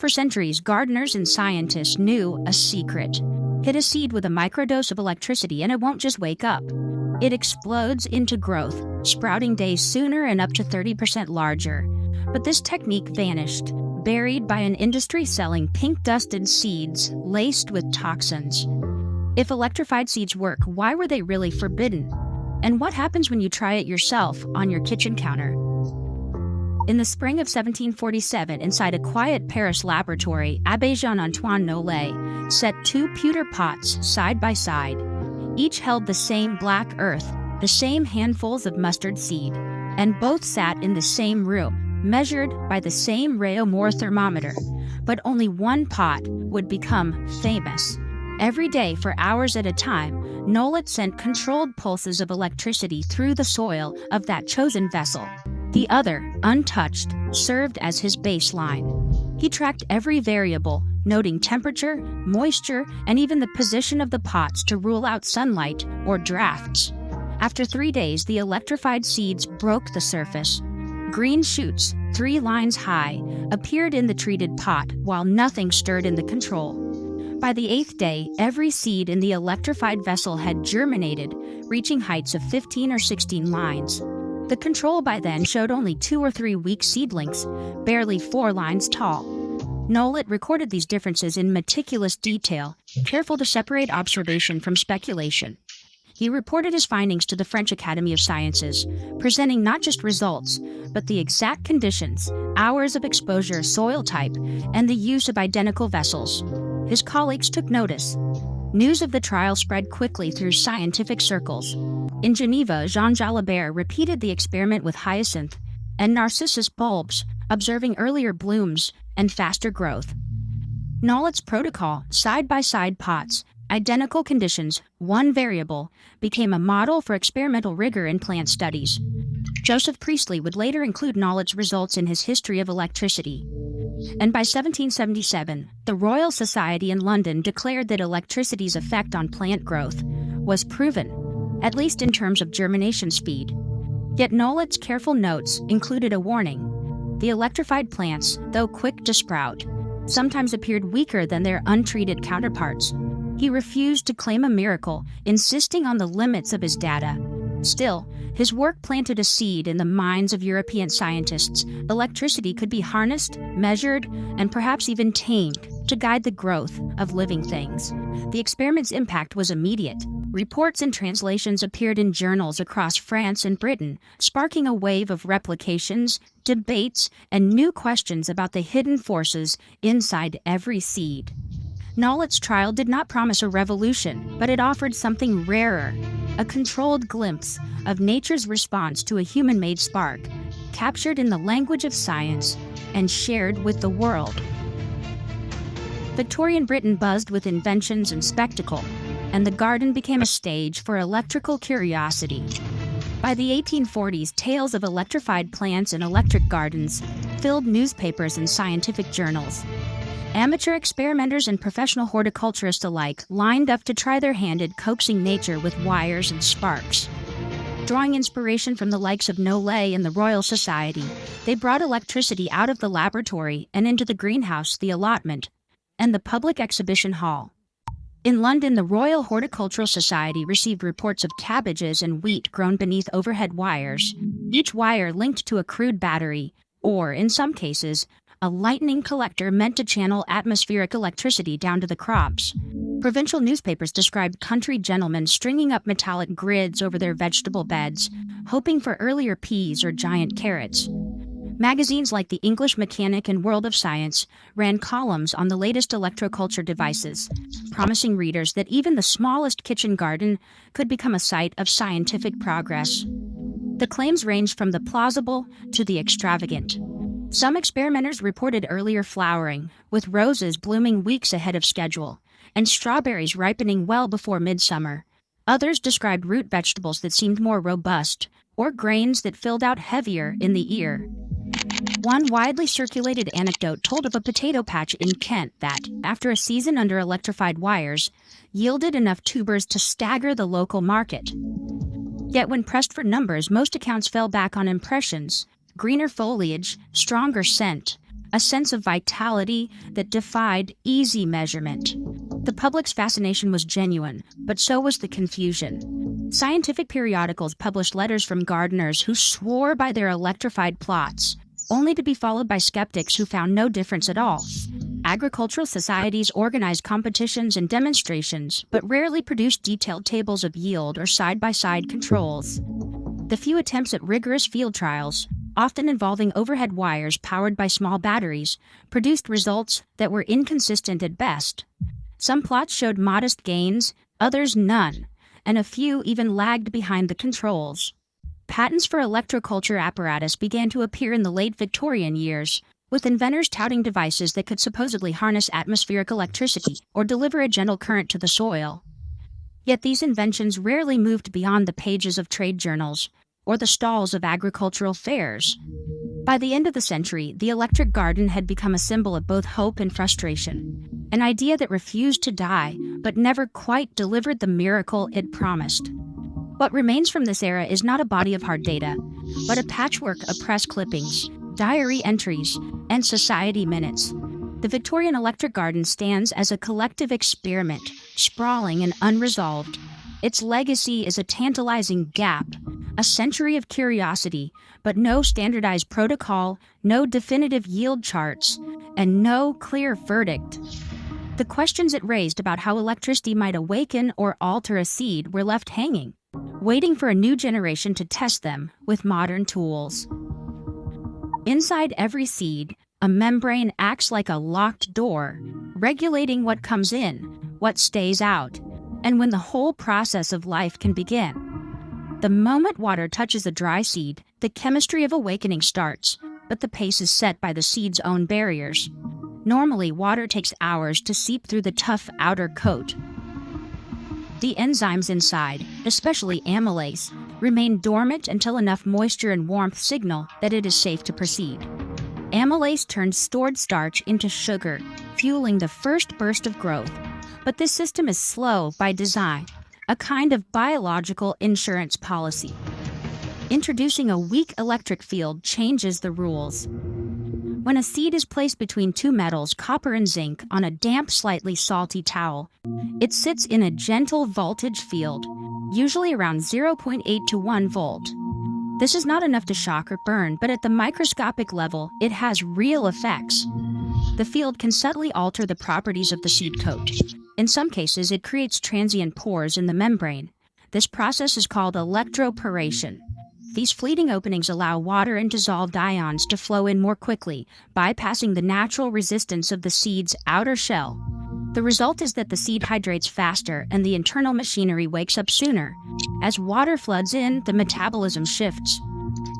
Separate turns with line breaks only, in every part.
For centuries, gardeners and scientists knew a secret. Hit a seed with a microdose of electricity and it won't just wake up. It explodes into growth, sprouting days sooner and up to 30% larger. But this technique vanished, buried by an industry selling pink-dusted seeds laced with toxins. If electrified seeds work, why were they really forbidden? And what happens when you try it yourself on your kitchen counter? In the spring of 1747, inside a quiet Paris laboratory, Abbé Jean-Antoine Nollet set two pewter pots side by side. Each held the same black earth, the same handfuls of mustard seed, and both sat in the same room, measured by the same Réaumur thermometer. But only one pot would become famous. Every day, for hours at a time, Nollet sent controlled pulses of electricity through the soil of that chosen vessel. The other, untouched, served as his baseline. He tracked every variable, noting temperature, moisture, and even the position of the pots to rule out sunlight or drafts. After 3 days, the electrified seeds broke the surface. Green shoots, 3 lines high, appeared in the treated pot while nothing stirred in the control. By the 8th day, every seed in the electrified vessel had germinated, reaching heights of 15 or 16 lines. The control by then showed only 2 or 3 weak seedlings, barely 4 lines tall. Nollet recorded these differences in meticulous detail, careful to separate observation from speculation. He reported his findings to the French Academy of Sciences, presenting not just results, but the exact conditions, hours of exposure, soil type, and the use of identical vessels. His colleagues took notice. News of the trial spread quickly through scientific circles. In Geneva, Jean Jalabert repeated the experiment with hyacinth and narcissus bulbs, observing earlier blooms and faster growth. Nollet's protocol, side-by-side pots, identical conditions, one variable, became a model for experimental rigor in plant studies. Joseph Priestley would later include Nollet's results in his History of Electricity. And by 1777, the Royal Society in London declared that electricity's effect on plant growth was proven, at least in terms of germination speed. Yet Nollet's careful notes included a warning. The electrified plants, though quick to sprout, sometimes appeared weaker than their untreated counterparts. He refused to claim a miracle, insisting on the limits of his data. Still, his work planted a seed in the minds of European scientists. Electricity could be harnessed, measured, and perhaps even tamed to guide the growth of living things. The experiment's impact was immediate. Reports and translations appeared in journals across France and Britain, sparking a wave of replications, debates, and new questions about the hidden forces inside every seed. Nollet's trial did not promise a revolution, but it offered something rarer, a controlled glimpse of nature's response to a human-made spark, captured in the language of science and shared with the world. Victorian Britain buzzed with inventions and spectacle, and the garden became a stage for electrical curiosity. By the 1840s, tales of electrified plants and electric gardens filled newspapers and scientific journals. Amateur experimenters and professional horticulturists alike lined up to try their hand at coaxing nature with wires and sparks. Drawing inspiration from the likes of Nollet and the Royal Society, they brought electricity out of the laboratory and into the greenhouse, the allotment, and the public exhibition hall. In London, the Royal Horticultural Society received reports of cabbages and wheat grown beneath overhead wires, each wire linked to a crude battery, or, in some cases, a lightning collector meant to channel atmospheric electricity down to the crops. Provincial newspapers described country gentlemen stringing up metallic grids over their vegetable beds, hoping for earlier peas or giant carrots. Magazines like The English Mechanic and World of Science ran columns on the latest electroculture devices, promising readers that even the smallest kitchen garden could become a site of scientific progress. The claims ranged from the plausible to the extravagant. Some experimenters reported earlier flowering, with roses blooming weeks ahead of schedule, and strawberries ripening well before midsummer. Others described root vegetables that seemed more robust, or grains that filled out heavier in the ear. One widely circulated anecdote told of a potato patch in Kent that, after a season under electrified wires, yielded enough tubers to stagger the local market. Yet when pressed for numbers, most accounts fell back on impressions: greener foliage, stronger scent, a sense of vitality that defied easy measurement. The public's fascination was genuine, but so was the confusion. Scientific periodicals published letters from gardeners who swore by their electrified plots, only to be followed by skeptics who found no difference at all. Agricultural societies organized competitions and demonstrations, but rarely produced detailed tables of yield or side-by-side controls. The few attempts at rigorous field trials, often involving overhead wires powered by small batteries, produced results that were inconsistent at best. Some plots showed modest gains, others none, and a few even lagged behind the controls. Patents for electroculture apparatus began to appear in the late Victorian years, with inventors touting devices that could supposedly harness atmospheric electricity or deliver a gentle current to the soil. Yet these inventions rarely moved beyond the pages of trade journals or the stalls of agricultural fairs. By the end of the century, the electric garden had become a symbol of both hope and frustration, an idea that refused to die but never quite delivered the miracle it promised. What remains from this era is not a body of hard data, but a patchwork of press clippings, diary entries, and society minutes. The Victorian electric garden stands as a collective experiment, sprawling and unresolved. Its legacy is a tantalizing gap, a century of curiosity, but no standardized protocol, no definitive yield charts, and no clear verdict. The questions it raised about how electricity might awaken or alter a seed were left hanging, waiting for a new generation to test them with modern tools. Inside every seed, a membrane acts like a locked door, regulating what comes in, what stays out, and when the whole process of life can begin. The moment water touches a dry seed, the chemistry of awakening starts, but the pace is set by the seed's own barriers. Normally, water takes hours to seep through the tough outer coat. The enzymes inside, especially amylase, remain dormant until enough moisture and warmth signal that it is safe to proceed. Amylase turns stored starch into sugar, fueling the first burst of growth. But this system is slow by design, a kind of biological insurance policy. Introducing a weak electric field changes the rules. When a seed is placed between two metals, copper and zinc, on a damp, slightly salty towel, it sits in a gentle voltage field, usually around 0.8 to 1 volt. This is not enough to shock or burn, but at the microscopic level, it has real effects. The field can subtly alter the properties of the seed coat. In some cases, it creates transient pores in the membrane. This process is called electroporation. These fleeting openings allow water and dissolved ions to flow in more quickly, bypassing the natural resistance of the seed's outer shell. The result is that the seed hydrates faster and the internal machinery wakes up sooner. As water floods in, the metabolism shifts.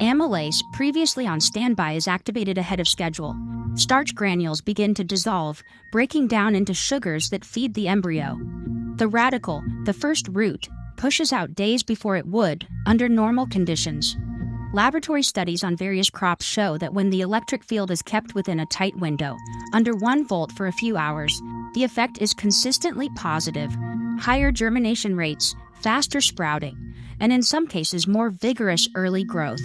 Amylase, previously on standby, is activated ahead of schedule. Starch granules begin to dissolve, breaking down into sugars that feed the embryo. The radicle, the first root, pushes out days before it would, under normal conditions. Laboratory studies on various crops show that when the electric field is kept within a tight window, under 1 volt for a few hours, the effect is consistently positive. Higher germination rates, faster sprouting, and in some cases more vigorous early growth.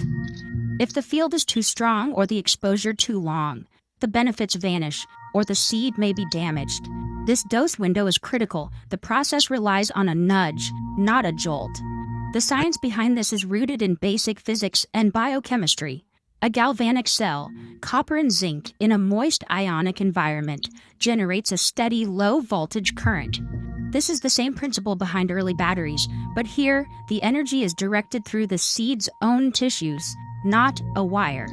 If the field is too strong or the exposure too long, the benefits vanish, or the seed may be damaged. This dose window is critical. The process relies on a nudge, not a jolt. The science behind this is rooted in basic physics and biochemistry. A galvanic cell, copper and zinc, in a moist ionic environment, generates a steady low-voltage current. This is the same principle behind early batteries, but here, the energy is directed through the seed's own tissues, not a wire.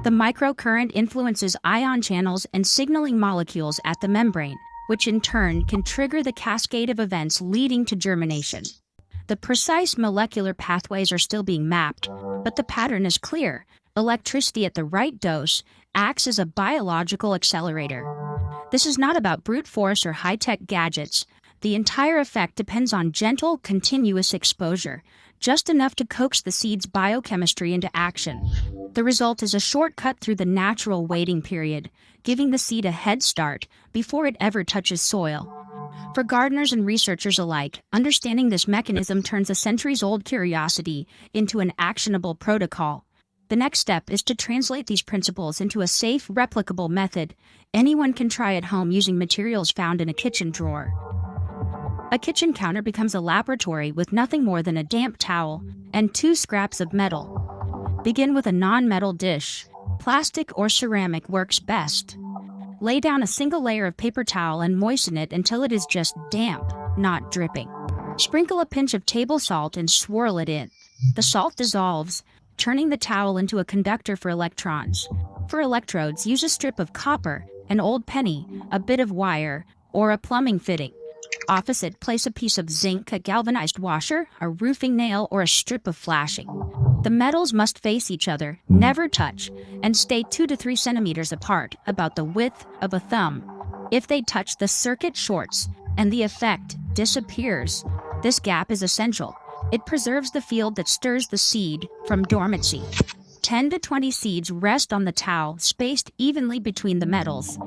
The microcurrent influences ion channels and signaling molecules at the membrane, which in turn can trigger the cascade of events leading to germination. The precise molecular pathways are still being mapped, but the pattern is clear. Electricity at the right dose acts as a biological accelerator. This is not about brute force or high-tech gadgets. The entire effect depends on gentle, continuous exposure, just enough to coax the seed's biochemistry into action. The result is a shortcut through the natural waiting period, giving the seed a head start before it ever touches soil. For gardeners and researchers alike, understanding this mechanism turns a centuries-old curiosity into an actionable protocol. The next step is to translate these principles into a safe, replicable method anyone can try at home using materials found in a kitchen drawer. A kitchen counter becomes a laboratory with nothing more than a damp towel and 2 scraps of metal. Begin with a non-metal dish. Plastic or ceramic works best. Lay down a single layer of paper towel and moisten it until it is just damp, not dripping. Sprinkle a pinch of table salt and swirl it in. The salt dissolves, turning the towel into a conductor for electrons. For electrodes, use a strip of copper, an old penny, a bit of wire, or a plumbing fitting. Opposite, place a piece of zinc, a galvanized washer, a roofing nail, or a strip of flashing. The metals must face each other, never touch, and stay 2 to 3 centimeters apart, about the width of a thumb. If they touch, the circuit shorts, and the effect disappears. This gap is essential. It preserves the field that stirs the seed from dormancy. 10 to 20 seeds rest on the towel, spaced evenly between the metals.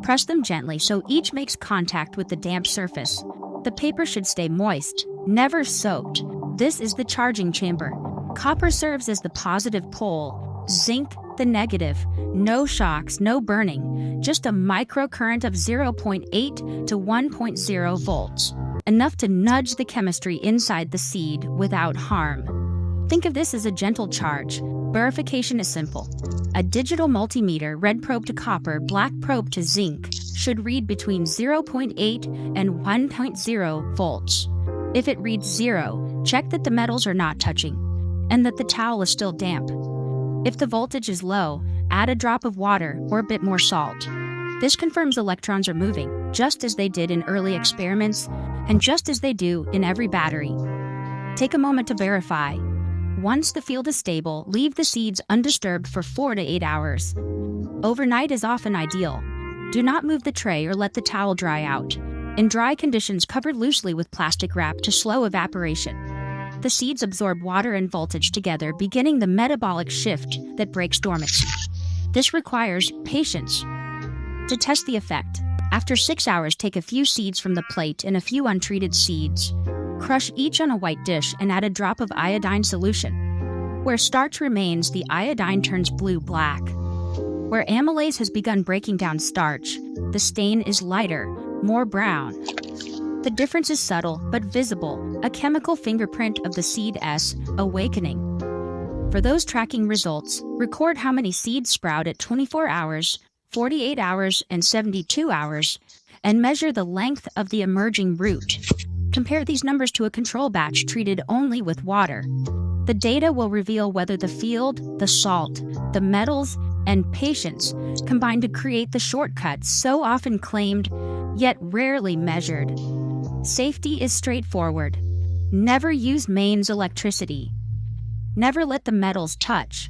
Press them gently so each makes contact with the damp surface. The paper should stay moist, never soaked. This is the charging chamber. Copper serves as the positive pole, zinc the negative. No shocks, no burning, just a microcurrent of 0.8 to 1.0 volts. Enough to nudge the chemistry inside the seed without harm. Think of this as a gentle charge. Verification is simple. A digital multimeter, red probe to copper, black probe to zinc, should read between 0.8 and 1.0 volts. If it reads 0, check that the metals are not touching, and that the towel is still damp. If the voltage is low, add a drop of water or a bit more salt. This confirms electrons are moving, just as they did in early experiments, and just as they do in every battery. Take a moment to verify. Once the field is stable, leave the seeds undisturbed for 4 to 8 hours. Overnight is often ideal. Do not move the tray or let the towel dry out. In dry conditions, cover loosely with plastic wrap to slow evaporation. The seeds absorb water and voltage together, beginning the metabolic shift that breaks dormancy. This requires patience. To test the effect, after 6 hours, take a few seeds from the plate and a few untreated seeds. Crush each on a white dish and add a drop of iodine solution. Where starch remains, the iodine turns blue-black. Where amylase has begun breaking down starch, the stain is lighter, more brown. The difference is subtle but visible, a chemical fingerprint of the seed's awakening. For those tracking results, record how many seeds sprout at 24 hours, 48 hours, and 72 hours, and measure the length of the emerging root. Compare these numbers to a control batch treated only with water. The data will reveal whether the field, the salt, the metals, and patience combine to create the shortcuts so often claimed, yet rarely measured. Safety is straightforward. Never use mains electricity. Never let the metals touch.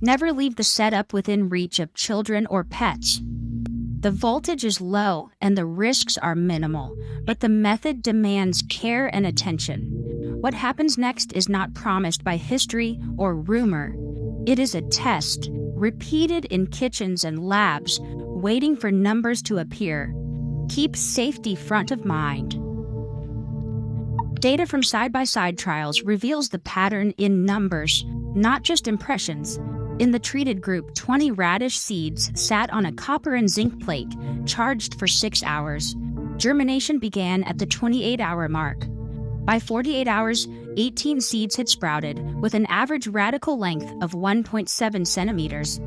Never leave the setup within reach of children or pets. The voltage is low and the risks are minimal, but the method demands care and attention. What happens next is not promised by history or rumor. It is a test, repeated in kitchens and labs, waiting for numbers to appear. Keep safety front of mind. Data from side-by-side trials reveals the pattern in numbers, not just impressions. In the treated group, 20 radish seeds sat on a copper and zinc plate, charged for 6 hours. Germination began at the 28-hour mark. By 48 hours, 18 seeds had sprouted, with an average radical length of 1.7 centimeters.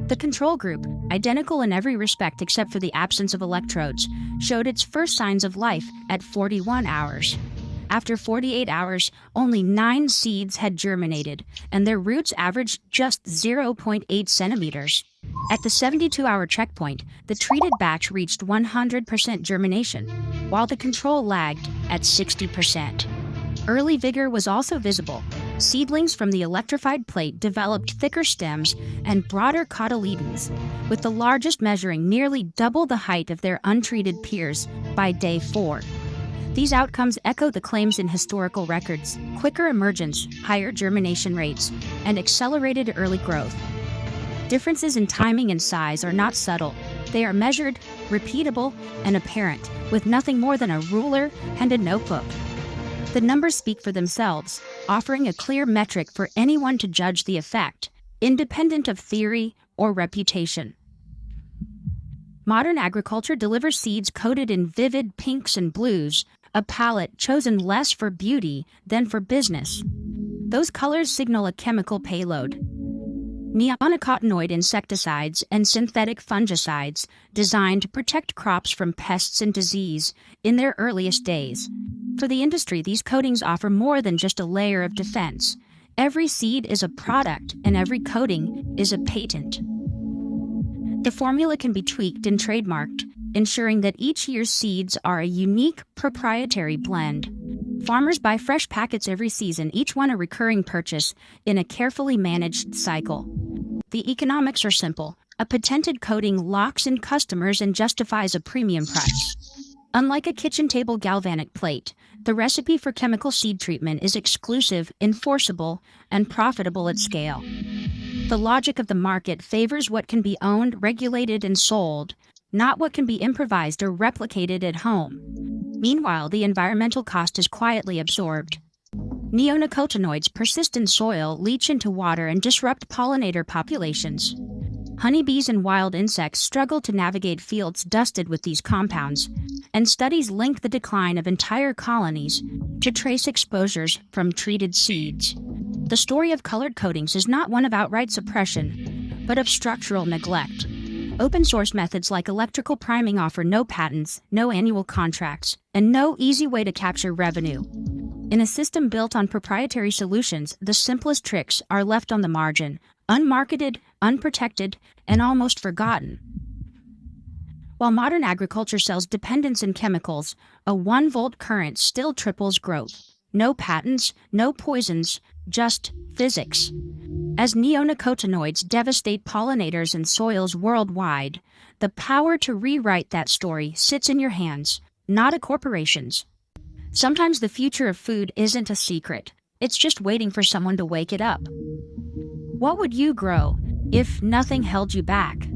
The control group, identical in every respect except for the absence of electrodes, showed its first signs of life at 41 hours. After 48 hours, only 9 seeds had germinated, and their roots averaged just 0.8 centimeters. At the 72-hour checkpoint, the treated batch reached 100% germination, while the control lagged at 60%. Early vigor was also visible. Seedlings from the electrified plate developed thicker stems and broader cotyledons, with the largest measuring nearly double the height of their untreated peers by day 4. These outcomes echo the claims in historical records: quicker emergence, higher germination rates, and accelerated early growth. Differences in timing and size are not subtle. They are measured, repeatable, and apparent, with nothing more than a ruler and a notebook. The numbers speak for themselves, offering a clear metric for anyone to judge the effect. independent of theory or reputation. Modern agriculture delivers seeds coated in vivid pinks and blues, a palette chosen less for beauty than for business. Those colors signal a chemical payload. Neonicotinoid insecticides and synthetic fungicides designed to protect crops from pests and disease in their earliest days. For the industry, these coatings offer more than just a layer of defense. Every seed is a product, and every coating is a patent. The formula can be tweaked and trademarked, ensuring that each year's seeds are a unique, proprietary blend. Farmers buy fresh packets every season, each one a recurring purchase in a carefully managed cycle. The economics are simple. A patented coating locks in customers and justifies a premium price. Unlike a kitchen table galvanic plate, the recipe for chemical seed treatment is exclusive, enforceable, and profitable at scale. The logic of the market favors what can be owned, regulated, and sold, not what can be improvised or replicated at home. Meanwhile, the environmental cost is quietly absorbed. Neonicotinoids persist in soil, leach into water, and disrupt pollinator populations. Honeybees and wild insects struggle to navigate fields dusted with these compounds, and studies link the decline of entire colonies to trace exposures from treated seeds. The story of colored coatings is not one of outright suppression, but of structural neglect. Open-source methods like electrical priming offer no patents, no annual contracts, and no easy way to capture revenue. In a system built on proprietary solutions, the simplest tricks are left on the margin, unmarketed, unprotected, and almost forgotten. While modern agriculture sells dependence in chemicals, a 1-volt current still triples growth. No patents, no poisons, just physics. As neonicotinoids devastate pollinators and soils worldwide, the power to rewrite that story sits in your hands, not a corporation's. Sometimes the future of food isn't a secret. It's just waiting for someone to wake it up. What would you grow if nothing held you back?